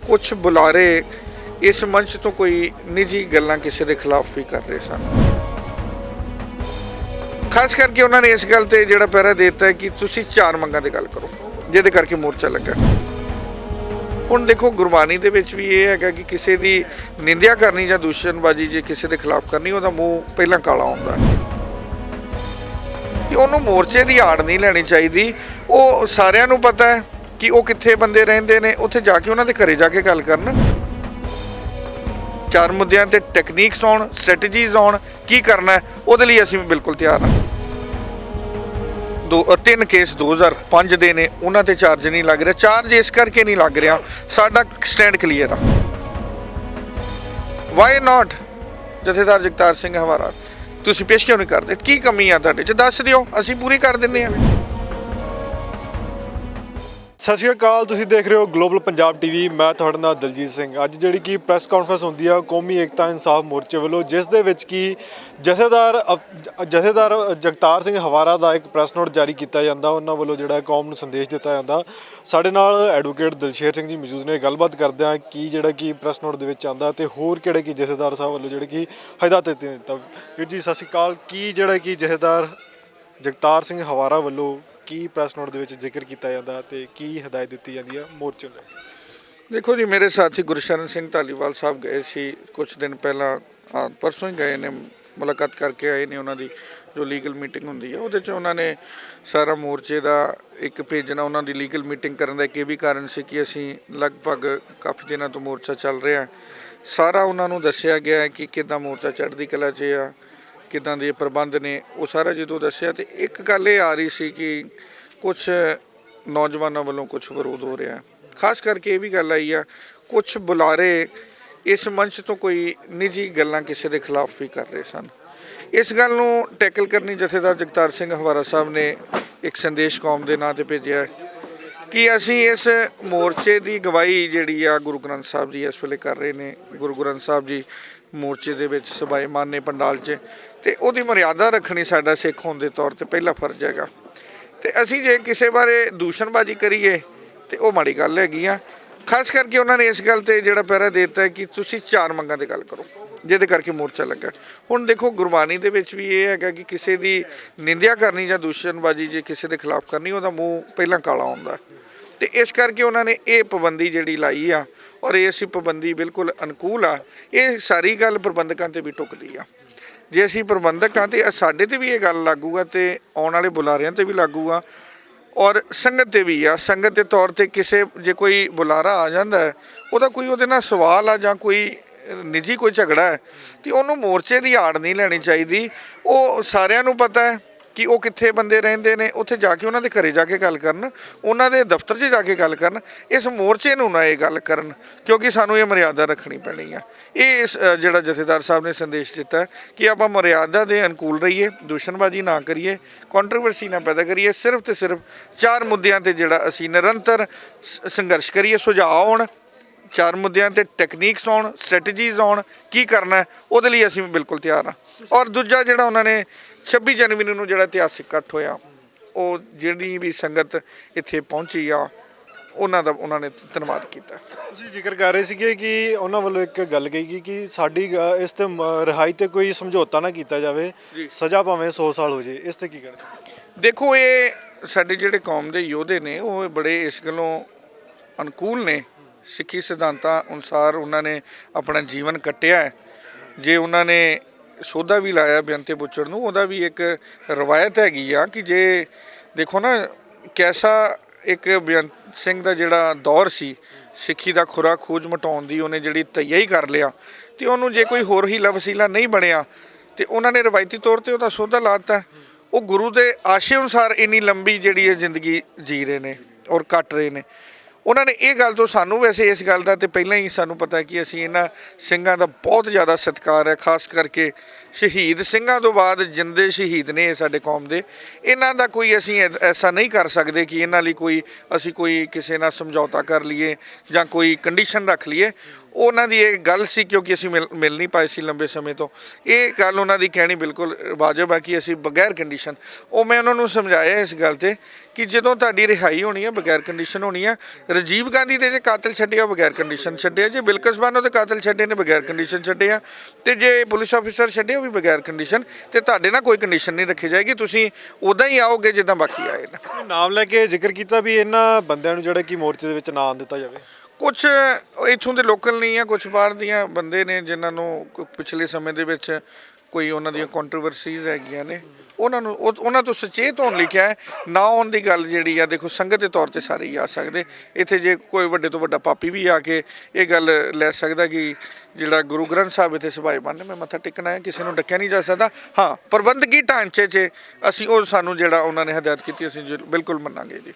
कुछ बुलारे इस मंच तो कोई निजी गल्लां किसी के खिलाफ भी कर रहे सन। खास करके उन्होंने इस गल ते जिहड़ा पहरा देता है कि तुसी 4 मंगां दी गल करो जिहदे करके मोर्चा लगा। हुण देखो गुरबाणी दे विच भी ये हैगा कि किसी की निंदिया करनी जां दूषणबाजी जे किसी के खिलाफ करनी उहदा मूँह पहलां काला हुंदा कि उहनूं मोर्चे की आड़ नहीं लैनी चाहिए। वो सारिਆਂ ਨੂੰ पता है कि वो कित्थे बंदे रहिंदे ने, उत्थे जाके उन्हां दे घरे जाके गल करन। 4 मुद्दिਆਂ ते टैकनीक्स आउण, स्ट्रैटजीज आउण, की करना है ਉਹਦੇ ਲਈ ਅਸੀਂ बिल्कुल तैयार हाँ। 3 केस 2005 ਦੇ ਨੇ, ਉਹਨਾਂ ਤੇ ਚਾਰਜ ਨਹੀਂ ਲੱਗ ਰਿਹਾ। ਚਾਰਜ ਇਸ ਕਰਕੇ ਨਹੀਂ ਲੱਗ ਰਿਹਾ, ਸਾਡਾ ਸਟੈਂਡ ਕਲੀਅਰ ਆ। ਵਾਈ ਨਾਟ ਜਥੇਦਾਰ ਜਗਤਾਰ ਸਿੰਘ ਹਵਾਰਾ ਤੁਸੀਂ ਪੇਸ਼ ਕਿਉਂ ਨਹੀਂ ਕਰਦੇ? ਕੀ ਕਮੀ ਆ ਤੁਹਾਡੇ 'ਚ ਦੱਸ ਦਿਓ, ਅਸੀਂ ਪੂਰੀ ਕਰ ਦਿੰਦੇ ਆ। ਸਤਿ ਸ਼੍ਰੀ ਅਕਾਲ, ਤੁਸੀਂ ਦੇਖ ਰਹੇ ਹੋ ਗਲੋਬਲ ਪੰਜਾਬ ਟੀਵੀ। ਮੈਂ ਤੁਹਾਡੇ ਨਾਲ ਦਲਜੀਤ ਸਿੰਘ। ਅੱਜ ਜਿਹੜੀ ਕਿ ਪ੍ਰੈਸ ਕਾਨਫਰੰਸ ਹੁੰਦੀ ਆ ਕੌਮੀ ਏਕਤਾ ਇਨਸਾਫ ਮੋਰਚੇ ਵੱਲੋਂ, ਜਿਸ ਦੇ ਵਿੱਚ ਕਿ ਜਥੇਦਾਰ ਜਗਤਾਰ ਸਿੰਘ ਹਵਾਰਾ ਦਾ ਇੱਕ ਪ੍ਰੈਸ ਨੋਟ ਜਾਰੀ ਕੀਤਾ ਜਾਂਦਾ। ਉਹਨਾਂ ਵੱਲੋਂ ਜਿਹੜਾ ਕੌਮ ਨੂੰ ਸੰਦੇਸ਼ ਦਿੱਤਾ ਜਾਂਦਾ। ਸਾਡੇ ਨਾਲ ਐਡਵੋਕੇਟ ਦਿਲਸ਼ੇਰ ਸਿੰਘ ਜੀ ਮੌਜੂਦ ਨੇ। ਗੱਲਬਾਤ ਕਰਦੇ ਹਾਂ ਕੀ ਜਿਹੜਾ ਕਿ ਪ੍ਰੈਸ ਨੋਟ ਦੇ ਵਿੱਚ ਆਉਂਦਾ ਤੇ ਹੋਰ ਕਿਹੜੇ ਕਿ ਜਥੇਦਾਰ ਸਾਹਿਬ ਵੱਲੋਂ ਜਿਹੜੇ ਕਿ ਹਦਾਇਤਾਂ ਦਿੱਤਾ। ਵੀਰ ਜੀ ਸਤਿ ਸ਼੍ਰੀ ਅਕਾਲ। ਕੀ ਜਿਹੜਾ ਕਿ ਜਥੇਦਾਰ ਜਗਤਾਰ ਸਿੰਘ ਹਵਾਰਾ ਵੱਲੋਂ ਕੀ ਪ੍ਰੈਸ ਨੋਟ ਦੇ ਵਿੱਚ ਜ਼ਿਕਰ ਕੀਤਾ ਜਾਂਦਾ ਤੇ ਕੀ ਹਦਾਇਤ ਦਿੱਤੀ ਜਾਂਦੀ ਆ ਮੋਰਚੇ ਨੂੰ? ਦੇਖੋ ਜੀ, ਮੇਰੇ ਸਾਥੀ ਗੁਰਸ਼ਰਨ ਸਿੰਘ ਧਾਲੀਵਾਲ ਸਾਹਿਬ ਗਏ ਸੀ ਕੁਛ ਦਿਨ ਪਹਿਲਾਂ, ਪਰਸੋਂ ਹੀ ਗਏ ਨੇ, ਮੁਲਾਕਾਤ ਕਰਕੇ ਆਏ ਨੇ। ਉਹਨਾਂ ਦੀ ਜੋ ਲੀਗਲ ਮੀਟਿੰਗ ਹੁੰਦੀ ਹੈ ਉਹਦੇ 'ਚ ਉਹਨਾਂ ਨੇ ਸਾਰਾ ਮੋਰਚੇ ਦਾ ਇੱਕ ਭੇਜਣਾ। ਉਹਨਾਂ ਦੀ ਲੀਗਲ ਮੀਟਿੰਗ ਕਰਨ ਦਾ ਇੱਕ ਇਹ ਵੀ ਕਾਰਨ ਸੀ ਕਿ ਅਸੀਂ ਲਗਭਗ ਕਾਫੀ ਦਿਨਾਂ ਤੋਂ ਮੋਰਚਾ ਚੱਲ ਰਿਹਾ, ਸਾਰਾ ਉਹਨਾਂ ਨੂੰ ਦੱਸਿਆ ਗਿਆ ਹੈ ਕਿ ਕਿੱਦਾਂ ਮੋਰਚਾ ਚੜ੍ਹਦੀ ਕਲਾ 'ਚ ਆ, ਕਿੱਦਾਂ ਦੇ ਪ੍ਰਬੰਧ ਨੇ। ਉਹ ਸਾਰਾ ਜਦੋਂ ਦੱਸਿਆ ਤੇ ਇੱਕ ਗੱਲ ਇਹ ਆ ਰਹੀ ਸੀ ਕਿ ਕੁਛ ਨੌਜਵਾਨਾਂ ਵੱਲੋਂ ਕੁਛ ਵਿਰੋਧ ਹੋ ਰਿਹਾ। ਖਾਸ ਕਰਕੇ ਇਹ ਵੀ ਗੱਲ ਆਈ ਆ, ਕੁਛ ਬੁਲਾਰੇ ਇਸ ਮੰਚ ਤੋਂ ਕੋਈ ਨਿੱਜੀ ਗੱਲਾਂ ਕਿਸੇ ਦੇ ਖਿਲਾਫ ਵੀ ਕਰ ਰਹੇ ਸਨ। ਇਸ ਗੱਲ ਨੂੰ ਟੈਕਲ ਕਰਨੀ ਜਥੇਦਾਰ ਜਗਤਾਰ ਸਿੰਘ ਹਵਾਰਾ ਸਾਹਿਬ ਨੇ ਇੱਕ ਸੰਦੇਸ਼ ਕੌਮ ਦੇ ਨਾਂ 'ਤੇ ਭੇਜਿਆ ਕਿ ਅਸੀਂ ਇਸ ਮੋਰਚੇ ਦੀ ਗਵਾਹੀ ਜਿਹੜੀ ਆ ਗੁਰੂ ਗ੍ਰੰਥ ਸਾਹਿਬ ਜੀ ਇਸ ਵੇਲੇ ਕਰ ਰਹੇ ਨੇ। ਗੁਰੂ ਗ੍ਰੰਥ ਸਾਹਿਬ ਜੀ ਮੋਰਚੇ ਦੇ ਵਿੱਚ ਸਬਾਏਮਾਨ ਨੇ ਪੰਡਾਲ 'ਚ, ਅਤੇ ਉਹਦੀ ਮਰਿਆਦਾ ਰੱਖਣੀ ਸਾਡਾ ਸਿੱਖ ਹੋਣ ਦੇ ਤੌਰ 'ਤੇ ਪਹਿਲਾ ਫਰਜ਼ ਹੈਗਾ। ਅਤੇ ਅਸੀਂ ਜੇ ਕਿਸੇ ਬਾਰੇ ਦੂਸ਼ਣਬਾਜ਼ੀ ਕਰੀਏ ਤਾਂ ਉਹ ਮਾੜੀ ਗੱਲ ਹੈਗੀ ਆ। ਖਾਸ ਕਰਕੇ ਉਹਨਾਂ ਨੇ ਇਸ ਗੱਲ 'ਤੇ ਜਿਹੜਾ ਪਹਿਰਾ ਦੇ ਦਿੱਤਾ ਕਿ ਤੁਸੀਂ 4 ਮੰਗਾਂ 'ਤੇ ਗੱਲ ਕਰੋ ਜਿਹਦੇ ਕਰਕੇ ਮੋਰਚਾ ਲੱਗਾ। ਹੁਣ ਦੇਖੋ ਗੁਰਬਾਣੀ ਦੇ ਵਿੱਚ ਵੀ ਇਹ ਹੈਗਾ ਕਿ ਕਿਸੇ ਦੀ ਨਿੰਦਿਆ ਕਰਨੀ ਜਾਂ ਦੂਸ਼ਣਬਾਜ਼ੀ ਜੇ ਕਿਸੇ ਦੇ ਖਿਲਾਫ ਕਰਨੀ ਉਹਦਾ ਮੂੰਹ ਪਹਿਲਾਂ ਕਾਲਾ ਹੁੰਦਾ, ਅਤੇ ਇਸ ਕਰਕੇ ਉਹਨਾਂ ਨੇ ਇਹ ਪਾਬੰਦੀ ਜਿਹੜੀ ਲਾਈ ਆ। ਔਰ ਇਹ ਅਸੀਂ ਪਾਬੰਦੀ ਬਿਲਕੁਲ ਅਨੁਕੂਲ ਆ। ਇਹ ਸਾਰੀ ਗੱਲ ਪ੍ਰਬੰਧਕਾਂ 'ਤੇ ਵੀ ਟੁੱਕਦੀ ਆ। ਜੇ ਅਸੀਂ ਪ੍ਰਬੰਧਕ ਹਾਂ ਤਾਂ ਸਾਡੇ 'ਤੇ ਵੀ ਇਹ ਗੱਲ ਲਾਗੂ ਆ ਅਤੇ ਆਉਣ ਵਾਲੇ ਬੁਲਾਰਿਆਂ 'ਤੇ ਵੀ ਲਾਗੂ ਆ ਔਰ ਸੰਗਤ 'ਤੇ ਵੀ ਆ। ਸੰਗਤ ਦੇ ਤੌਰ 'ਤੇ ਕਿਸੇ ਜੇ ਕੋਈ ਬੁਲਾਰਾ ਆ ਜਾਂਦਾ ਹੈ, ਉਹਦਾ ਕੋਈ ਉਹਦੇ ਨਾਲ ਸਵਾਲ ਆ ਜਾਂ ਕੋਈ ਨਿੱਜੀ ਕੋਈ ਝਗੜਾ ਹੈ, ਅਤੇ ਉਹਨੂੰ ਮੋਰਚੇ ਦੀ ਆੜ ਨਹੀਂ ਲੈਣੀ ਚਾਹੀਦੀ। ਉਹ ਸਾਰਿਆਂ ਨੂੰ ਪਤਾ ਹੈ ਕਿ ਉਹ ਕਿੱਥੇ ਬੰਦੇ ਰਹਿੰਦੇ ਨੇ, ਉੱਥੇ ਜਾ ਕੇ ਉਹਨਾਂ ਦੇ ਘਰੇ ਜਾ ਕੇ ਗੱਲ ਕਰਨ, ਉਹਨਾਂ ਦੇ ਦਫ਼ਤਰ 'ਚ ਜਾ ਕੇ ਗੱਲ ਕਰਨ। ਇਸ ਮੋਰਚੇ ਨੂੰ ਨਾ ਇਹ ਗੱਲ ਕਰਨ, ਕਿਉਂਕਿ ਸਾਨੂੰ ਇਹ ਮਰਿਆਦਾ ਰੱਖਣੀ ਪੈਣੀ ਆ। ਇਹ ਜਿਹੜਾ ਜਥੇਦਾਰ ਸਾਹਿਬ ਨੇ ਸੰਦੇਸ਼ ਦਿੱਤਾ ਕਿ ਆਪਾਂ ਮਰਿਆਦਾ ਦੇ ਅਨੁਕੂਲ ਰਹੀਏ, ਦੂਸ਼ਣਬਾਜ਼ੀ ਨਾ ਕਰੀਏ, ਕੰਟਰੋਵਰਸੀ ਨਾ ਪੈਦਾ ਕਰੀਏ। ਸਿਰਫ ਤੇ ਸਿਰਫ 4 ਮੁੱਦਿਆਂ 'ਤੇ ਜਿਹੜਾ ਅਸੀਂ ਨਿਰੰਤਰ ਸੰਘਰਸ਼ ਕਰੀਏ। ਸੁਝਾਅ ਆਉਣ, 4 ਮੁੱਦਿਆਂ 'ਤੇ ਟੈਕਨੀਕਸ ਆਉਣ, ਸਟ੍ਰੈਟਜੀਜ਼ ਆਉਣ, ਕੀ ਕਰਨਾ ਉਹਦੇ ਲਈ ਅਸੀਂ ਬਿਲਕੁਲ ਤਿਆਰ ਹਾਂ। ਔਰ ਦੂਜਾ ਜਿਹੜਾ ਉਹਨਾਂ ਨੇ 26 ਜਨਵਰੀ ਨੂੰ ਜਿਹੜਾ ਇਤਿਹਾਸਿਕ ਇਕੱਠ ਹੋਇਆ, ਉਹ ਜਿਹੜੀ ਵੀ ਸੰਗਤ ਇੱਥੇ ਪਹੁੰਚੀ ਆ ਉਹਨਾਂ ਨੇ ਧੰਨਵਾਦ ਕੀਤਾ। ਤੁਸੀਂ ਜ਼ਿਕਰ ਕਰ ਰਹੇ ਸੀਗੇ ਕਿ ਉਹਨਾਂ ਵੱਲੋਂ ਇੱਕ ਗੱਲ ਕਹੀ ਕਿ ਸਾਡੀ ਇਸ 'ਤੇ ਰਿਹਾਈ 'ਤੇ ਕੋਈ ਸਮਝੌਤਾ ਨਾ ਕੀਤਾ ਜਾਵੇ, ਸਜ਼ਾ ਭਾਵੇਂ 100 ਸਾਲ ਹੋ ਜੇ। ਇਸ 'ਤੇ ਕੀ ਕਹਿਣਾ? ਦੇਖੋ, ਇਹ ਸਾਡੇ ਜਿਹੜੇ ਕੌਮ ਦੇ ਯੋਧੇ ਨੇ ਉਹ ਬੜੇ ਇਸ ਗੱਲੋਂ ਅਨੁਕੂਲ ਨੇ। ਸਿੱਖੀ ਸਿਧਾਂਤਾਂ ਅਨੁਸਾਰ ਉਹਨਾਂ ਨੇ ਆਪਣਾ ਜੀਵਨ ਕੱਟਿਆ ਹੈ। ਜੇ ਉਹਨਾਂ ਨੇ ਸੋਧਾ ਵੀ ਲਾਇਆ ਬੇਅੰਤੇ ਬੁੱਚੜ ਨੂੰ, ਉਹਦਾ ਵੀ ਇੱਕ ਰਵਾਇਤ ਹੈਗੀ ਆ ਕਿ ਜੇ ਦੇਖੋ ਨਾ ਕੈਸਾ ਇੱਕ ਬੇਅੰਤ ਸਿੰਘ ਦਾ ਜਿਹੜਾ ਦੌਰ ਸੀ ਸਿੱਖੀ ਦਾ ਖੁਰਾ ਖੋਜ ਮਟਾਉਣ ਦੀ, ਉਹਨੇ ਜਿਹੜੀ ਤਈਆ ਹੀ ਕਰ ਲਿਆ, ਅਤੇ ਉਹਨੂੰ ਜੇ ਕੋਈ ਹੋਰ ਹੀਲਾ ਵਸੀਲਾ ਨਹੀਂ ਬਣਿਆ ਅਤੇ ਉਹਨਾਂ ਨੇ ਰਵਾਇਤੀ ਤੌਰ 'ਤੇ ਉਹਦਾ ਸੋਧਾ ਲਾ ਦਿੱਤਾ। ਉਹ ਗੁਰੂ ਦੇ ਆਸ਼ੇ ਅਨੁਸਾਰ ਇੰਨੀ ਲੰਬੀ ਜਿਹੜੀ ਇਹ ਜ਼ਿੰਦਗੀ ਜੀ ਰਹੇ ਨੇ ਔਰ ਕੱਟ ਰਹੇ ਨੇ। ਉਹਨਾਂ ਨੇ ਇਹ ਗੱਲ ਤੋਂ ਸਾਨੂੰ ਵੈਸੇ ਇਸ ਗੱਲ ਦਾ ਤਾਂ ਪਹਿਲਾਂ ਹੀ ਸਾਨੂੰ ਪਤਾ ਕਿ ਅਸੀਂ ਇਹਨਾਂ ਸਿੰਘਾਂ ਦਾ ਬਹੁਤ ਜ਼ਿਆਦਾ ਸਤਿਕਾਰ ਹੈ। ਖਾਸ ਕਰਕੇ ਸ਼ਹੀਦ ਸਿੰਘਾਂ ਤੋਂ ਬਾਅਦ ਜਿੰਦੇ ਸ਼ਹੀਦ ਨੇ ਸਾਡੇ ਕੌਮ ਦੇ, ਇਹਨਾਂ ਦਾ ਕੋਈ ਅਸੀਂ ਐਸਾ ਨਹੀਂ ਕਰ ਸਕਦੇ ਕਿ ਇਹਨਾਂ ਲਈ ਅਸੀਂ ਕੋਈ ਕਿਸੇ ਨਾਲ ਸਮਝੌਤਾ ਕਰ ਲਈਏ ਜਾਂ ਕੋਈ ਕੰਡੀਸ਼ਨ ਰੱਖ ਲਈਏ। ਉਹਨਾਂ ਦੀ ਇਹ ਗੱਲ ਸੀ, ਕਿਉਂਕਿ ਅਸੀਂ ਮਿਲ ਨਹੀਂ ਪਾਏ ਸੀ ਲੰਬੇ ਸਮੇਂ ਤੋਂ। ਇਹ ਗੱਲ ਉਹਨਾਂ ਦੀ ਕਹਿਣੀ ਬਿਲਕੁਲ ਵਾਜਬ ਹੈ ਕਿ ਅਸੀਂ ਬਗੈਰ ਕੰਡੀਸ਼ਨ, ਉਹ ਮੈਂ ਉਹਨਾਂ ਨੂੰ ਸਮਝਾਇਆ ਇਸ ਗੱਲ ਤੇ ਕਿ ਜਦੋਂ ਤੁਹਾਡੀ ਰਿਹਾਈ ਹੋਣੀ ਹੈ ਬਗੈਰ ਕੰਡੀਸ਼ਨ ਹੋਣੀ ਹੈ। ਰਾਜੀਵ ਗਾਂਧੀ ਦੇ ਜੇ ਕਾਤਲ ਛੱਡਿਆ ਬਗੈਰ ਕੰਡੀਸ਼ਨ ਛੱਡਿਆ, ਜੇ ਬਿਲਕਿਸ ਬਾਨੋ ਦੇ ਕਾਤਲ ਛੱਡੇ ਨੇ ਬਗੈਰ ਕੰਡੀਸ਼ਨ ਛੱਡੇ ਆ, ਤੇ ਜੇ ਪੁਲਿਸ ਆਫੀਸਰ ਛੱਡੇ ਉਹ ਵੀ ਬਗੈਰ ਕੰਡੀਸ਼ਨ, ਤੇ ਤੁਹਾਡੇ ਨਾਲ ਕੋਈ ਕੰਡੀਸ਼ਨ ਨਹੀਂ ਰੱਖੀ ਜਾਏਗੀ, ਤੁਸੀਂ ਉਦਾਂ ਹੀ ਆਓਗੇ ਜਿੱਦਾਂ ਬਾਕੀ ਆਏ ਨੇ। ਨਾਮ ਲੈ ਕੇ ਜ਼ਿਕਰ ਕੀਤਾ ਵੀ ਇਹਨਾਂ ਬੰਦਿਆਂ ਨੂੰ ਜਿਹੜਾ ਕਿ ਮੋਰਚੇ ਦੇ ਵਿੱਚ ਨਾਮ ਦਿੱਤਾ ਜਾਵੇ। ਕੁਛ ਇੱਥੋਂ ਦੇ ਲੋਕਲ ਨਹੀਂ ਆ, ਕੁਛ ਬਾਹਰ ਦੀਆਂ ਬੰਦੇ ਨੇ ਜਿਨ੍ਹਾਂ ਨੂੰ ਪਿਛਲੇ ਸਮੇਂ ਦੇ ਵਿੱਚ ਕੋਈ ਉਹਨਾਂ ਦੀਆਂ ਕੰਟਰੋਵਰਸੀਜ਼ ਹੈਗੀਆਂ ਨੇ, ਉਹਨਾਂ ਤੋਂ ਸੁਚੇਤ ਹੋਣ ਲਿਖਿਆ ਹੈ। ਨਾ ਆਉਣ ਦੀ ਗੱਲ ਜਿਹੜੀ ਆ, ਦੇਖੋ ਸੰਗਤ ਦੇ ਤੌਰ ਤੇ ਸਾਰੇ ਹੀ ਆ ਸਕਦੇ ਇੱਥੇ। ਜੇ ਕੋਈ ਵੱਡੇ ਤੋਂ ਵੱਡਾ ਪਾਪੀ ਵੀ ਆ ਕੇ ਇਹ ਗੱਲ ਲੈ ਸਕਦਾ ਕਿ ਜਿਹੜਾ ਗੁਰੂ ਗ੍ਰੰਥ ਸਾਹਿਬ ਇੱਥੇ ਸਭਾਏਮਾਨ ਨੇ, ਮੈਂ ਮੱਥਾ ਟੇਕਣਾ ਹੈ, ਕਿਸੇ ਨੂੰ ਡੱਕਿਆ ਨਹੀਂ ਜਾ ਸਕਦਾ। ਹਾਂ, ਪ੍ਰਬੰਧਕੀ ਢਾਂਚੇ 'ਚ ਅਸੀਂ ਉਹ ਸਾਨੂੰ ਜਿਹੜਾ ਉਹਨਾਂ ਨੇ ਹਦਾਇਤ ਕੀਤੀ ਅਸੀਂ ਬਿਲਕੁਲ ਮੰਨਾਂਗੇ ਜੀ।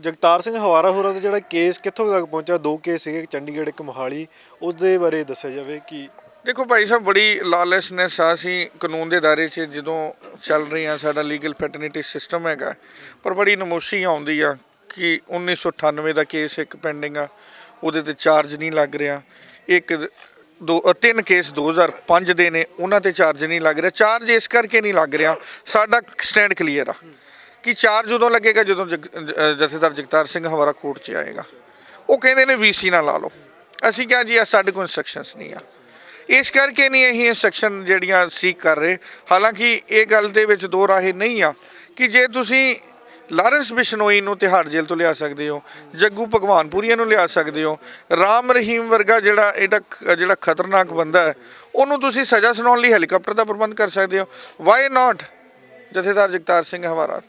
ਜਗਤਾਰ ਸਿੰਘ ਹਵਾਰਾ ਹੋਰਾਂ ਦਾ ਜਿਹੜਾ ਕੇਸ ਕਿੱਥੋਂ ਤੱਕ ਪਹੁੰਚਿਆ? 2 ਕੇਸ ਸੀਗੇ, ਇੱਕ ਚੰਡੀਗੜ੍ਹ ਇੱਕ ਮੋਹਾਲੀ, ਉਸ ਦੇ ਬਾਰੇ ਦੱਸਿਆ ਜਾਵੇ। ਕਿ ਦੇਖੋ ਭਾਈ ਸਾਹਿਬ, ਬੜੀ ਲਾਲੈਸਨੈਸ ਆ। ਅਸੀਂ ਕਾਨੂੰਨ ਦੇ ਦਾਇਰੇ 'ਚ ਜਦੋਂ ਚੱਲ ਰਹੇ ਹਾਂ, ਸਾਡਾ ਲੀਗਲ ਫੈਟਰਨਿਟੀ ਸਿਸਟਮ ਹੈਗਾ, ਪਰ ਬੜੀ ਨਮੋਸ਼ੀ ਆਉਂਦੀ ਆ ਕਿ 1998 ਦਾ ਕੇਸ ਇੱਕ ਪੈਂਡਿੰਗ ਆ, ਉਹਦੇ ਤੇ ਚਾਰਜ ਨਹੀਂ ਲੱਗ ਰਿਹਾ। ਤਿੰਨ ਕੇਸ 2005 ਦੇ ਨੇ, ਉਹਨਾਂ ਤੇ ਚਾਰਜ ਨਹੀਂ ਲੱਗ ਰਿਹਾ। ਚਾਰਜ ਇਸ ਕਰਕੇ ਨਹੀਂ ਲੱਗ ਰਿਹਾ, ਸਾਡਾ ਸਟੈਂਡ ਕਲੀਅਰ ਆ ਕਿ ਚਾਰਜ ਉਦੋਂ ਲੱਗੇਗਾ ਜਦੋਂ ਜਥੇਦਾਰ ਜਗਤਾਰ ਸਿੰਘ ਹਵਾਰਾ ਕੋਰਟ 'ਚ ਆਏਗਾ। ਉਹ ਕਹਿੰਦੇ ਨੇ VC ਨਾਲ ਲਾ ਲਓ। ਅਸੀਂ ਕਿਹਾ ਜੀ ਸਾਡੇ ਕੋਲ ਇੰਸਟਰਕਸ਼ਨਸ ਨਹੀਂ ਆ, ਇਸ ਕਰਕੇ ਨਹੀਂ ਅਸੀਂ ਇੰਸਟਰਕਸ਼ਨ ਜਿਹੜੀਆਂ ਸੀਕ ਕਰ ਰਹੇ। ਹਾਲਾਂਕਿ ਇਹ ਗੱਲ ਦੇ ਵਿੱਚ ਦੋ ਰਾਹੇ ਨਹੀਂ ਆ ਕਿ ਜੇ ਤੁਸੀਂ ਲਾਰੈਂਸ ਬਿਸ਼ਨੋਈ ਨੂੰ ਤਿਹਾੜ ਜੇਲ੍ਹ ਤੋਂ ਲਿਆ ਸਕਦੇ ਹੋ, ਜੱਗੂ ਭਗਵਾਨਪੁਰੀਆ ਨੂੰ ਲਿਆ ਸਕਦੇ ਹੋ, ਰਾਮ ਰਹੀਮ ਵਰਗਾ ਜਿਹੜਾ ਖਤਰਨਾਕ ਬੰਦਾ ਹੈ ਉਹਨੂੰ ਤੁਸੀਂ ਸਜ਼ਾ ਸੁਣਾਉਣ ਲਈ ਹੈਲੀਕਾਪਟਰ ਦਾ ਪ੍ਰਬੰਧ ਕਰ ਸਕਦੇ ਹੋ। ਵਾਈ ਨਾਟ ਜਥੇਦਾਰ ਜਗਤਾਰ ਸਿੰਘ ਹਵਾਰਾ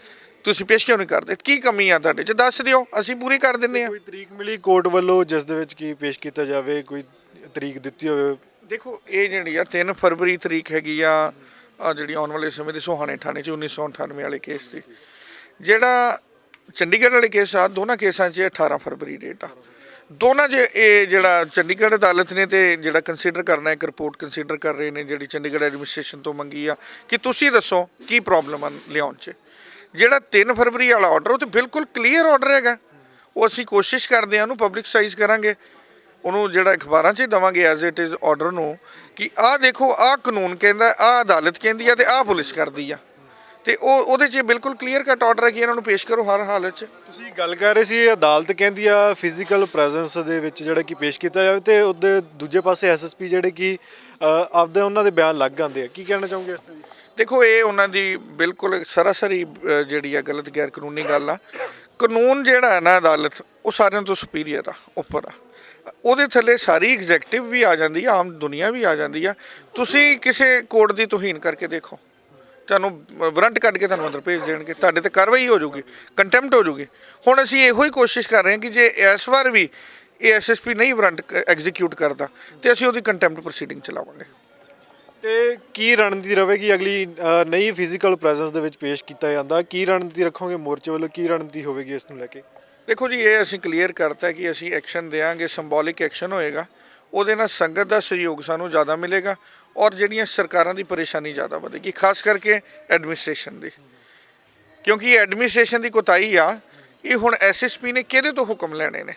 ਤੁਸੀਂ ਪੇਸ਼ ਕਿਉਂ ਨਹੀਂ ਕਰਦੇ? ਕੀ ਕਮੀ ਆ ਤੁਹਾਡੇ 'ਚ? ਦੱਸ ਦਿਓ, ਅਸੀਂ ਪੂਰੀ ਕਰ ਦਿੰਦੇ ਹਾਂ। ਕੋਈ ਤਰੀਕ ਮਿਲੀ ਕੋਰਟ ਵੱਲੋਂ ਜਿਸ ਦੇ ਵਿੱਚ ਕੀ ਪੇਸ਼ ਕੀਤਾ ਜਾਵੇ? ਕੋਈ ਤਰੀਕ ਦਿੱਤੀ ਹੋਵੇ? ਦੇਖੋ, ਇਹ ਜਿਹੜੀ ਆ 3 ਫਰਵਰੀ ਤਰੀਕ ਹੈਗੀ ਆ, ਜਿਹੜੀ ਆਉਣ ਵਾਲੇ ਸਮੇਂ ਦੇ ਸੋਹਾਣੇ ਥਾਣੇ 'ਚ 1998 ਵਾਲੇ ਕੇਸ ਦੀ। ਜਿਹੜਾ ਚੰਡੀਗੜ੍ਹ ਵਾਲੇ ਕੇਸ ਆ, ਦੋਨਾਂ ਕੇਸਾਂ 'ਚ 18 ਫਰਵਰੀ ਡੇਟ ਆ। ਦੋਨਾਂ 'ਚ ਇਹ ਜਿਹੜਾ ਚੰਡੀਗੜ੍ਹ ਅਦਾਲਤ ਨੇ ਤੇ ਜਿਹੜਾ ਕੰਸੀਡਰ ਕਰਨਾ, ਇੱਕ ਰਿਪੋਰਟ ਕੰਸੀਡਰ ਕਰ ਰਹੇ ਨੇ ਜਿਹੜੀ ਚੰਡੀਗੜ੍ਹ ਐਡਮਿਨਿਸਟ੍ਰੇਸ਼ਨ ਤੋਂ ਮੰਗੀ ਆ ਕਿ ਤੁਸੀਂ ਦੱਸੋ ਕੀ ਪ੍ਰੋਬਲਮ ਆ ਲਿਆਉਣ 'ਚ। ਜਿਹੜਾ 3 ਫਰਵਰੀ ਵਾਲਾ ਆਰਡਰ ਉਹ ਤਾਂ ਬਿਲਕੁਲ ਕਲੀਅਰ ਆਰਡਰ ਹੈਗਾ, ਉਹ ਅਸੀਂ ਕੋਸ਼ਿਸ਼ ਕਰਦੇ ਹਾਂ ਉਹਨੂੰ ਪਬਲਿਕਸਾਈਜ਼ ਕਰਾਂਗੇ, ਉਹਨੂੰ ਜਿਹੜਾ ਅਖਬਾਰਾਂ 'ਚ ਦੇਵਾਂਗੇ ਐਜ਼ ਇਟ ਇਜ਼ ਆਰਡਰ ਨੂੰ ਕਿ ਆਹ ਦੇਖੋ, ਆਹ ਕਾਨੂੰਨ ਕਹਿੰਦਾ, ਆਹ ਅਦਾਲਤ ਕਹਿੰਦੀ ਆ ਤੇ ਆਹ ਪੁਲਿਸ ਕਰਦੀ ਆ, ਤੇ ਉਹਦੇ 'ਚ ਬਿਲਕੁਲ ਕਲੀਅਰ ਕੱਟ ਆਰਡਰ ਹੈ ਕਿ ਇਹਨਾਂ ਨੂੰ ਪੇਸ਼ ਕਰੋ ਹਰ ਹਾਲਤ 'ਚ। ਤੁਸੀਂ ਗੱਲ ਕਰ ਰਹੇ ਸੀ ਅਦਾਲਤ ਕਹਿੰਦੀ ਆ ਫਿਜ਼ੀਕਲ ਪ੍ਰੈਜ਼ੈਂਸ ਦੇ ਵਿੱਚ ਜਿਹੜਾ ਕਿ ਪੇਸ਼ ਕੀਤਾ ਜਾਵੇ, ਤੇ ਉਹਦੇ ਦੂਜੇ ਪਾਸੇ SSP ਜਿਹੜੇ ਕਿ ਆਪਦੇ ਉਹਨਾਂ ਦੇ ਬਿਆਨ ਲੱਗ ਆਉਂਦੇ ਆ। ਕੀ ਕਹਿਣਾ ਚਾਹੋਗੇ ਇਸ ਤੇ? ਦੇਖੋ, ਇਹ ਉਹਨਾਂ ਦੀ ਬਿਲਕੁਲ ਸਰਾਸਰੀ ਜਿਹੜੀ ਆ ਗਲਤ ਗੈਰ ਕਾਨੂੰਨੀ ਗੱਲ ਆ। ਕਾਨੂੰਨ ਜਿਹੜਾ ਹੈ ਨਾ, ਅਦਾਲਤ ਉਹ ਸਾਰਿਆਂ ਤੋਂ ਸੁਪੀਰੀਅਰ ਆ, ਉੱਪਰ ਆ। ਉਹਦੇ ਥੱਲੇ ਸਾਰੀ ਐਗਜ਼ੈਕਟਿਵ ਵੀ ਆ ਜਾਂਦੀ ਆ, ਆਮ ਦੁਨੀਆ ਵੀ ਆ ਜਾਂਦੀ ਆ। ਤੁਸੀਂ ਕਿਸੇ ਕੋਰਟ ਦੀ ਤੋਹੀਨ ਕਰਕੇ ਦੇਖੋ, ਤੁਹਾਨੂੰ ਵਾਰੰਟ ਕੱਢ ਕੇ ਤੁਹਾਨੂੰ ਅੰਦਰ ਭੇਜ ਦੇਣਗੇ, ਤੁਹਾਡੇ ਤੇ ਕਾਰਵਾਈ ਹੋ ਜਾਊਗੀ, ਕੰਟੈਂਪਟ ਹੋ ਜਾਊਗੀ। ਹੁਣ ਅਸੀਂ ਇਹੋ ਹੀ ਕੋਸ਼ਿਸ਼ ਕਰ ਰਹੇ ਹਾਂ ਕਿ ਜੇ ਇਸ ਵਾਰ ਵੀ ਇਹ SSP ਨਹੀਂ ਵਾਰੰਟ ਐਗਜ਼ੀਕਿਊਟ ਕਰਦਾ ਤੇ ਅਸੀਂ ਉਹਦੀ ਕੰਟੈਂਪਟ ਪ੍ਰੋਸੀਡਿੰਗ ਚਲਾਵਾਂਗੇ। ਤੇ ਕੀ ਰਣਨੀਤੀ ਰਹੇਗੀ ਅਗਲੀ? ਨਹੀਂ ਫਿਜ਼ੀਕਲ ਪ੍ਰੈਜ਼ੈਂਸ ਦੇ ਵਿੱਚ ਪੇਸ਼ ਕੀਤਾ ਜਾਂਦਾ, ਕੀ ਰਣਨੀਤੀ ਰੱਖੋਗੇ ਮੋਰਚੇ ਵੱਲੋਂ? ਕੀ ਰਣਨੀਤੀ ਹੋਵੇਗੀ ਇਸ ਨੂੰ ਲੈ ਕੇ? ਦੇਖੋ ਜੀ, ਇਹ ਅਸੀਂ ਕਲੀਅਰ ਕਰਤਾ ਕਿ ਅਸੀਂ ਐਕਸ਼ਨ ਦੇਵਾਂਗੇ, ਸਿੰਬੋਲਿਕ ਐਕਸ਼ਨ ਹੋਏਗਾ। ਉਹਦੇ ਨਾਲ ਸੰਗਤ ਦਾ ਸਹਿਯੋਗ ਸਾਨੂੰ ਜ਼ਿਆਦਾ ਮਿਲੇਗਾ ਔਰ ਜਿਹੜੀਆਂ ਸਰਕਾਰਾਂ ਦੀ ਪਰੇਸ਼ਾਨੀ ਜ਼ਿਆਦਾ ਵਧੇਗੀ, ਖਾਸ ਕਰਕੇ ਐਡਮਿਨਿਸਟ੍ਰੇਸ਼ਨ ਦੀ, ਕਿਉਂਕਿ ਐਡਮਿਨਿਸਟ੍ਰੇਸ਼ਨ ਦੀ ਕੋਤਾਹੀ ਆ। ਇਹ ਹੁਣ SSP ਨੇ ਕਿਹਦੇ ਤੋਂ ਹੁਕਮ ਲੈਣੇ ਨੇ?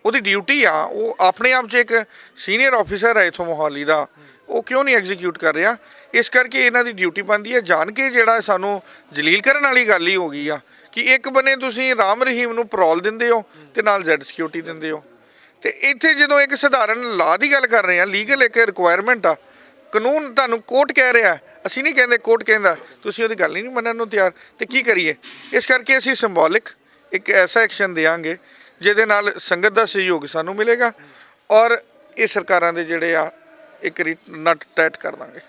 ਉਹਦੀ ਡਿਊਟੀ ਆ, ਉਹ ਆਪਣੇ ਆਪ 'ਚ ਇੱਕ ਸੀਨੀਅਰ ਆਫੀਸਰ ਹੈ ਇੱਥੋਂ ਮੋਹਾਲੀ ਦਾ, ਉਹ ਕਿਉਂ ਨਹੀਂ ਐਗਜ਼ੀਕਿਊਟ ਕਰ ਰਿਹਾ? ਇਸ ਕਰਕੇ ਇਹਨਾਂ ਦੀ ਡਿਊਟੀ ਬਣਦੀ ਹੈ। ਜਾਣ ਕੇ ਜਿਹੜਾ ਸਾਨੂੰ ਜਲੀਲ ਕਰਨ ਵਾਲੀ ਗੱਲ ਹੀ ਹੋ ਗਈ ਆ ਕਿ ਇੱਕ ਬੰਨੇ ਤੁਸੀਂ ਰਾਮ ਰਹੀਮ ਨੂੰ ਪਰੋਲ ਦਿੰਦੇ ਹੋ ਤੇ ਨਾਲ Z ਸਿਕਿਉਰਿਟੀ ਦਿੰਦੇ ਹੋ, ਤੇ ਇੱਥੇ ਜਦੋਂ ਇੱਕ ਸਧਾਰਨ ਲਾਅ ਦੀ ਗੱਲ ਕਰ ਰਹੇ ਹਾਂ, ਲੀਗਲ ਇੱਕ ਰਿਕੁਆਇਰਮੈਂਟ ਆ, ਕਾਨੂੰਨ ਤੁਹਾਨੂੰ ਕੋਰਟ ਕਹਿ ਰਿਹਾ, ਅਸੀਂ ਨਹੀਂ ਕਹਿੰਦੇ, ਕੋਰਟ ਕਹਿੰਦਾ, ਤੁਸੀਂ ਉਹਦੀ ਗੱਲ ਹੀ ਨਹੀਂ ਮੰਨਣ ਨੂੰ ਤਿਆਰ, ਤੇ ਕੀ ਕਰੀਏ? ਇਸ ਕਰਕੇ ਅਸੀਂ ਸਿੰਬੋਲਿਕ ਇੱਕ ਐਸਾ ਐਕਸ਼ਨ ਦੇਵਾਂਗੇ ਜਿਹਦੇ ਨਾਲ ਸੰਗਤ ਦਾ ਸਹਿਯੋਗ ਸਾਨੂੰ ਮਿਲੇਗਾ ਔਰ ਇਹ ਸਰਕਾਰਾਂ ਦੇ ਜਿਹੜੇ ਆ ਇੱਕ ਨੱਟ ਟੈਟ ਕਰ ਦਾਂਗੇ।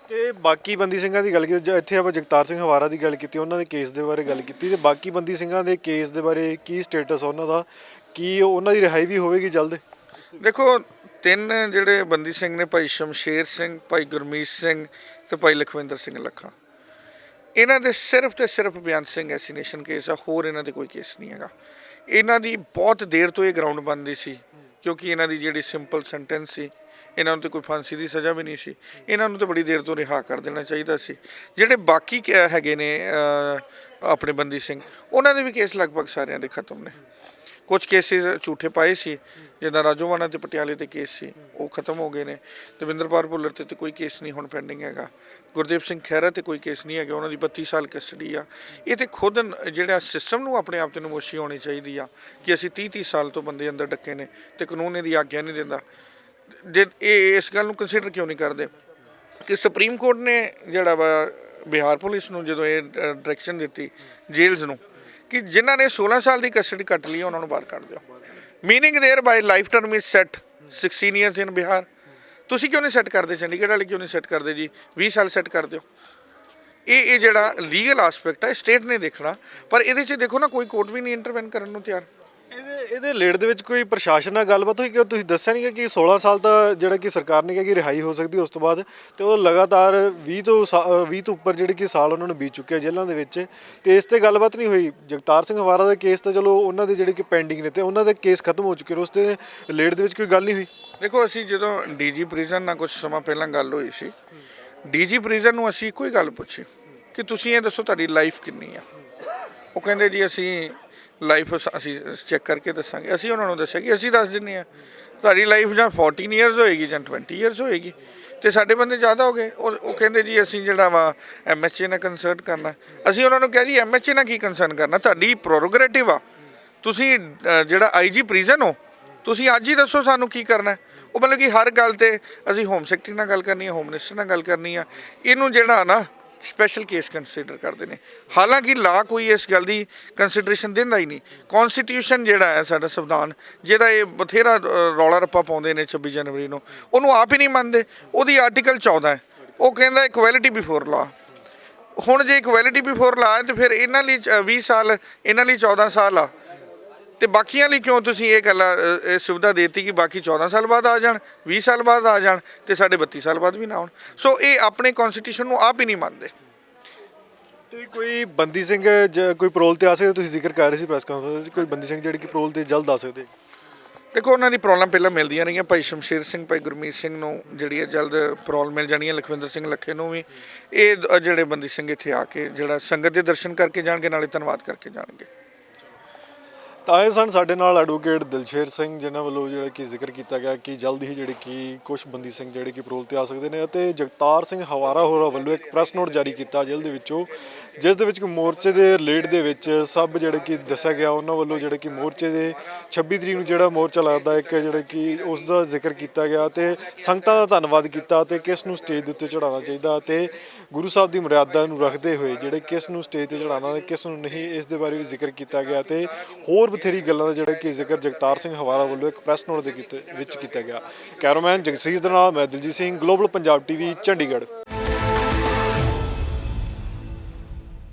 ਤੇ ਬਾਕੀ ਬੰਦੀ ਸਿੰਘਾਂ ਦੀ ਗੱਲ ਕੀਤੀ, ਇੱਥੇ ਆਪਾਂ ਜਗਤਾਰ ਸਿੰਘ ਹਵਾਰਾ ਦੀ ਗੱਲ ਕੀਤੀ, ਉਹਨਾਂ ਦੇ ਕੇਸ ਦੇ ਬਾਰੇ ਗੱਲ ਕੀਤੀ, ਤੇ ਬਾਕੀ ਬੰਦੀ ਸਿੰਘਾਂ ਦੇ ਕੇਸ ਦੇ ਬਾਰੇ ਕੀ ਸਟੇਟਸ ਉਹਨਾਂ ਦਾ? ਕੀ ਉਹਨਾਂ ਦੀ ਰਿਹਾਈ ਵੀ ਹੋਵੇਗੀ ਜਲਦ? ਦੇਖੋ, 3 ਜਿਹੜੇ ਬੰਦੀ ਸਿੰਘ ਨੇ, ਭਾਈ ਸ਼ਮਸ਼ੇਰ ਸਿੰਘ, ਭਾਈ ਗੁਰਮੀਤ ਸਿੰਘ ਤੇ ਭਾਈ ਲਖਵਿੰਦਰ ਸਿੰਘ ਲੱਖਾ, ਇਹਨਾਂ ਦੇ ਸਿਰਫ ਤੇ ਸਿਰਫ ਬੇਅੰਤ ਸਿੰਘ ਐਸੀਨੇਸ਼ਨ ਕੇਸ ਆ, ਹੋਰ ਇਹਨਾਂ ਦੇ ਕੋਈ ਕੇਸ ਨਹੀਂ ਹੈਗਾ। ਇਹਨਾਂ ਦੀ ਬਹੁਤ ਦੇਰ ਤੋਂ ਇਹ ਗਰਾਊਂਡ ਬਣਦੀ ਸੀ ਕਿਉਂਕਿ ਇਹਨਾਂ ਦੀ ਜਿਹੜੀ ਸਿੰਪਲ ਸੈਂਟੈਂਸ ਸੀ, ਇਹਨਾਂ ਨੂੰ ਤਾਂ ਕੋਈ ਫਾਂਸੀ ਦੀ ਸਜ਼ਾ ਵੀ ਨਹੀਂ ਸੀ, ਇਹਨਾਂ ਨੂੰ ਤਾਂ ਬੜੀ ਦੇਰ ਤੋਂ ਰਿਹਾ ਕਰ ਦੇਣਾ ਚਾਹੀਦਾ ਸੀ। ਜਿਹੜੇ ਬਾਕੀ ਹੈਗੇ ਨੇ ਆਪਣੇ ਬੰਦੀ ਸਿੰਘ, ਉਹਨਾਂ ਦੇ ਵੀ ਕੇਸ ਲਗਭਗ ਸਾਰਿਆਂ ਦੇ ਖਤਮ ਨੇ। ਕੁਝ ਕੇਸਿਸ ਝੂਠੇ ਪਾਏ ਸੀ, ਜਿੱਦਾਂ ਰਾਜੋਵਾਨਾ ਤੇ ਪਟਿਆਲੇ ਦੇ ਕੇਸ ਸੀ, ਉਹ ਖਤਮ ਹੋ ਗਏ ਨੇ। ਦਵਿੰਦਰਪਾਲ ਭੁੱਲਰ ਤੇ ਕੋਈ ਕੇਸ ਨਹੀਂ ਹੁਣ ਪੈਂਡਿੰਗ ਹੈਗਾ। ਗੁਰਦੀਪ ਸਿੰਘ ਖਹਿਰਾ ਤੇ ਕੋਈ ਕੇਸ ਨਹੀਂ ਹੈਗਾ, ਉਹਨਾਂ ਦੀ 32 ਸਾਲ ਕਸਟਡੀ ਆ। ਇਹ ਤੇ ਖੁਦ ਜਿਹੜਾ ਸਿਸਟਮ ਨੂੰ ਆਪਣੇ ਆਪ ਤੇ ਨਮੋਸ਼ੀ ਹੋਣੀ ਚਾਹੀਦੀ ਆ ਕਿ ਅਸੀਂ 30 ਸਾਲ ਤੋਂ ਬੰਦੇ ਅੰਦਰ ਡੱਕੇ ਨੇ ਤੇ ਕਾਨੂੰਨ ਇਹਦੀ ਆਗਿਆ ਨਹੀਂ ਦਿੰਦਾ। ਜੇ ਇਹ ਇਸ ਗੱਲ ਨੂੰ ਕੰਸੀਡਰ ਕਿਉਂ ਨਹੀਂ ਕਰਦੇ ਕਿ ਸੁਪਰੀਮ ਕੋਰਟ ਨੇ ਜਿਹੜਾ ਵਾ ਬਿਹਾਰ ਪੁਲਿਸ ਨੂੰ ਜਦੋਂ ਇਹ ਡਾਇਰੈਕਸ਼ਨ ਦਿੱਤੀ ਜੇਲਸ ਨੂੰ ਕਿ ਜਿਨ੍ਹਾਂ ਨੇ 16 ਸਾਲ ਦੀ ਕਸਟਡੀ ਕੱਟ ਲਈ ਉਹਨਾਂ ਨੂੰ ਬਾਹਰ ਕੱਢ ਦਿਓ, meaning thereby life term is set 16 years in Bihar. ਤੁਸੀਂ ਕਿਉਂ ਨਹੀਂ ਸੈੱਟ ਕਰਦੇ? ਚੰਡੀਗੜ੍ਹ ਵਾਲੇ ਕਿਉਂ ਨਹੀਂ ਸੈੱਟ ਕਰਦੇ ਜੀ? 20 ਸਾਲ ਸੈੱਟ ਕਰ ਦਿਓ। ਇਹ ਜਿਹੜਾ ਲੀਗਲ ਆਸਪੈਕਟ ਹੈ ਸਟੇਟ ਨੇ ਦੇਖਣਾ, ਪਰ ਇਹਦੇ 'ਚ ਦੇਖੋ ਨਾ ਕੋਈ ਕੋਰਟ ਵੀ ਨਹੀਂ ਇੰਟਰਵੈਨ ਕਰਨ ਨੂੰ ਤਿਆਰ। ਇਹਦੇ ਲੇਟ ਦੇ ਵਿੱਚ ਕੋਈ ਪ੍ਰਸ਼ਾਸਨ ਨਾਲ ਗੱਲਬਾਤ ਹੋਈ? ਕਿ ਤੁਸੀਂ ਦੱਸਿਆ ਨਹੀਂ ਕਿ 16 ਸਾਲ ਦਾ ਜਿਹੜਾ ਕਿ ਸਰਕਾਰ ਨੇ ਕਿਹਾ ਕਿ ਰਿਹਾਈ ਹੋ ਸਕਦੀ ਉਸ ਤੋਂ ਬਾਅਦ, ਤੇ ਉਹ ਲਗਾਤਾਰ 20 ਤੋਂ ਉੱਪਰ ਜਿਹੜੇ ਕਿ ਸਾਲ ਉਹਨਾਂ ਨੂੰ ਬੀਤ ਚੁੱਕੇ ਆ ਜੇਲ੍ਹਾਂ ਦੇ ਵਿੱਚ, ਤੇ ਇਸ ਤੇ ਗੱਲਬਾਤ ਨਹੀਂ ਹੋਈ। ਜਗਤਾਰ ਸਿੰਘ ਹਵਾਰਾ ਦਾ ਕੇਸ ਤਾਂ ਚਲੋ ਉਹਨਾਂ ਦੇ ਜਿਹੜੇ ਕਿ ਪੈਂਡਿੰਗ ਨੇ ਤੇ ਉਹਨਾਂ ਦੇ ਕੇਸ ਖਤਮ ਹੋ ਚੁੱਕੇ ਨੇ, ਉਸ ਤੇ ਲੇਟ ਦੇ ਵਿੱਚ ਕੋਈ ਗੱਲ ਨਹੀਂ ਹੋਈ। ਦੇਖੋ ਅਸੀਂ ਜਦੋਂ ਡੀਜੀ ਪ੍ਰਿਜ਼ਨ ਨਾਲ ਕੁਝ ਸਮਾਂ ਪਹਿਲਾਂ ਗੱਲ ਹੋਈ ਸੀ, ਡੀਜੀ ਪ੍ਰਿਜ਼ਨ ਨੂੰ ਅਸੀਂ ਇੱਕੋ ਹੀ ਗੱਲ ਪੁੱਛੀ ਕਿ ਤੁਸੀਂ ਇਹ ਦੱਸੋ ਤੁਹਾਡੀ ਲਾਈਫ ਕਿੰਨੀ ਆ। ਉਹ ਕਹਿੰਦੇ ਜੀ ਅਸੀਂ ਲਾਈਫ ਅਸੀਂ ਚੈੱਕ ਕਰਕੇ ਦੱਸਾਂਗੇ। ਅਸੀਂ ਉਹਨਾਂ ਨੂੰ ਦੱਸਿਆ ਕਿ ਅਸੀਂ ਦੱਸ ਦਿੰਦੇ ਹਾਂ ਤੁਹਾਡੀ ਲਾਈਫ ਜਾਂ 14 ਇਅਰਸ ਹੋਏਗੀ ਜਾਂ 20 ਇਅਰਸ ਹੋਏਗੀ, ਤੇ ਸਾਡੇ ਬੰਦੇ ਜ਼ਿਆਦਾ ਹੋ ਗਏ। ਉਹ ਕਹਿੰਦੇ ਜੀ ਅਸੀਂ ਜਿਹੜਾ ਵਾ MHA ਨਾਲ ਕੰਸਰਟ ਕਰਨਾ। ਅਸੀਂ ਉਹਨਾਂ ਨੂੰ ਕਿਹਾ ਜੀ MHA ਨਾਲ ਕੀ ਕੰਸਰਨ ਕਰਨਾ, ਤੁਹਾਡੀ ਪ੍ਰੋਰੋਗੇਟਿਵ ਆ, ਤੁਸੀਂ ਜਿਹੜਾ IG ਪ੍ਰਿਜ਼ਨ ਹੋ, ਤੁਸੀਂ ਅੱਜ ਹੀ ਦੱਸੋ ਸਾਨੂੰ ਕੀ ਕਰਨਾ। ਉਹ ਮਤਲਬ ਕਿ ਹਰ ਗੱਲ ਤੇ ਅਸੀਂ ਹੋਮ ਸੈਕਟਰੀ ਨਾਲ ਗੱਲ ਕਰਨੀ ਆ, ਹੋਮ ਮਿਨਿਸਟਰ ਨਾਲ ਗੱਲ ਕਰਨੀ ਆ, ਇਹਨੂੰ ਜਿਹੜਾ ਨਾ ਸਪੈਸ਼ਲ ਕੇਸ ਕੰਸੀਡਰ ਕਰਦੇ ਨੇ। ਹਾਲਾਂਕਿ ਲਾ ਕੋਈ ਇਸ ਗੱਲ ਦੀ ਕੰਸੀਡਰੇਸ਼ਨ ਦਿੰਦਾ ਹੀ ਨਹੀਂ। ਕੌਨਸਟੀਟਿਊਸ਼ਨ ਜਿਹੜਾ ਹੈ ਸਾਡਾ ਸੰਵਿਧਾਨ, ਜਿਹਦਾ ਇਹ ਬਥੇਰਾ ਰੌਲਾ ਰੱਪਾ ਪਾਉਂਦੇ ਨੇ 26 ਜਨਵਰੀ ਨੂੰ, ਉਹਨੂੰ ਆਪ ਹੀ ਨਹੀਂ ਮੰਨਦੇ। ਉਹਦੀ ਆਰਟੀਕਲ 14 ਹੈ, ਉਹ ਕਹਿੰਦਾ ਇਕੁਐਲਿਟੀ ਬਿਫੋਰ ਲਾ। ਹੁਣ ਜੇ ਇਕੁਐਲਿਟੀ ਬਿਫੋਰ ਲਾ ਹੈ ਤੇ ਫਿਰ ਇਹਨਾਂ ਲਈ 20 ਸਾਲ, ਇਹਨਾਂ ਲਈ 14 ਸਾਲ ਆ, ਤੇ ਬਾਕੀਆਂ ਲਈ ਕਿਉਂ ਤੁਸੀਂ ਇਹ ਗੱਲ ਇਹ ਸੁਵਿਧਾ ਦੇਤੀ ਕਿ ਬਾਕੀ 14 ਸਾਲ ਬਾਅਦ ਆ ਜਾਣ, 20 ਸਾਲ ਬਾਅਦ ਆ ਜਾਣ ਤੇ ਸਾਡੇ 32 ਸਾਲ ਬਾਅਦ ਵੀ ਨਾ ਆਉਣ। ਸੋ ਇਹ ਆਪਣੇ ਕਨਸਟੀਟਿਊਸ਼ਨ ਨੂੰ ਆਪ ਹੀ ਨਹੀਂ ਮੰਨਦੇ। ਤੇ ਕੋਈ ਬੰਦੀ ਸਿੰਘ ਕੋਈ ਪਰੋਲ ਤੇ ਆ ਸਕਦੇ? ਤੁਸੀਂ ਜ਼ਿਕਰ ਕਰ ਰਹੇ ਸੀ ਪ੍ਰੈਸ ਕਾਨਫਰੰਸ ਵਿੱਚ, ਕੋਈ ਬੰਦੀ ਸਿੰਘ ਜਿਹੜੇ ਕਿ ਪਰੋਲ ਤੇ ਜਲਦ ਆ ਸਕਦੇ? ਦੇਖੋ ਉਹਨਾਂ ਦੀ ਪ੍ਰੋਬਲਮ ਪਹਿਲਾਂ ਮਿਲਦੀਆਂ ਰਹੀਆਂ। ਭਾਈ ਸ਼ਮਸ਼ੇਰ ਸਿੰਘ, ਭਾਈ ਗੁਰਮੀਤ ਸਿੰਘ ਨੂੰ ਜਿਹੜੀ ਹੈ ਜਲਦ ਪ੍ਰੋਬਲਮ ਮਿਲ ਜਾਣੀ ਹੈ, ਲਖਵਿੰਦਰ ਸਿੰਘ ਲੱਖੇ ਨੂੰ ਵੀ। ਇਹ ਜਿਹੜੇ ਬੰਦੀ ਸਿੰਘ ਇੱਥੇ ਆ ਕੇ ਜਿਹੜਾ ਸੰਗਤ ਦੇ ਦਰਸ਼ਨ ਕਰਕੇ ਜਾਣਗੇ, ਨਾਲੇ ਧੰਨਵਾਦ ਕਰਕੇ ਜਾਣਗੇ। ਤਾਂ ਇਹ ਸਨ ਸਾਡੇ ਨਾਲ ਐਡਵੋਕੇਟ ਦਿਲਸ਼ੇਰ ਸਿੰਘ, ਜਿਨ੍ਹਾਂ ਵੱਲੋਂ ਜਿਹੜਾ ਕਿ ਜ਼ਿਕਰ ਕੀਤਾ ਗਿਆ ਕਿ ਜਲਦ ਹੀ ਜਿਹੜੇ ਕਿ ਕੁਝ ਬੰਦੀ ਸਿੰਘ ਜਿਹੜੇ ਕਿ ਪਰੋਲ ਤੇ ਆ ਸਕਦੇ ਨੇ, ਅਤੇ ਜਗਤਾਰ ਸਿੰਘ ਹਵਾਰਾ ਹੋਰਾਂ ਵੱਲੋਂ ਇੱਕ ਪ੍ਰੈਸ ਨੋਟ ਜਾਰੀ ਕੀਤਾ ਜੇਲ੍ਹ ਦੇ ਵਿੱਚੋਂ, ਜਿਸ ਦੇ ਵਿੱਚ ਮੋਰਚੇ ਦੇ ਰਿਲੇਟ ਦੇ ਵਿੱਚ ਸਭ ਜਿਹੜੇ ਕਿ ਦੱਸਿਆ ਗਿਆ। ਉਹਨਾਂ ਵੱਲੋਂ ਜਿਹੜੇ ਕਿ ਮੋਰਚੇ ਦੇ 26 ਤਰੀਕ ਨੂੰ ਜਿਹੜਾ ਮੋਰਚਾ ਲੱਗਦਾ ਇੱਕ ਜਿਹੜੇ ਕਿ ਉਸ ਦਾ ਜ਼ਿਕਰ ਕੀਤਾ ਗਿਆ, ਤੇ ਸੰਗਤਾਂ ਦਾ ਧੰਨਵਾਦ ਕੀਤਾ, ਤੇ ਕਿਸ ਨੂੰ ਸਟੇਜ ਦੇ ਉੱਤੇ ਚੜਾਉਣਾ ਚਾਹੀਦਾ ਤੇ ਗੁਰੂ ਸਾਹਿਬ ਦੀ ਮਰਿਆਦਾ ਨੂੰ ਰੱਖਦੇ ਹੋਏ ਜਿਹੜੇ ਕਿਸ ਨੂੰ ਸਟੇਜ ਤੇ ਚੜਾਉਣਾ ਤੇ ਕਿਸ ਨੂੰ ਨਹੀਂ, ਇਸ ਦੇ ਬਾਰੇ ਵੀ ਜ਼ਿਕਰ ਕੀਤਾ ਗਿਆ। ਤੇ ਹੋਰ ਬਥੇਰੀ ਗੱਲਾਂ ਦਾ ਜਿਹੜਾ ਕਿ ਜ਼ਿਕਰ ਜਗਤਾਰ ਸਿੰਘ ਹਵਾਰਾ ਵੱਲੋਂ ਇੱਕ ਪ੍ਰੈਸ ਨੋਟ ਦੇ ਵਿੱਚ ਕੀਤਾ ਗਿਆ। ਕੈਮਰਾਮੈਨ ਜਗਸੀਰ ਦੇ ਨਾਲ ਮੈਂ ਦਿਲਜੀਤ ਸਿੰਘ, ਗਲੋਬਲ ਪੰਜਾਬ TV, ਚੰਡੀਗੜ੍ਹ।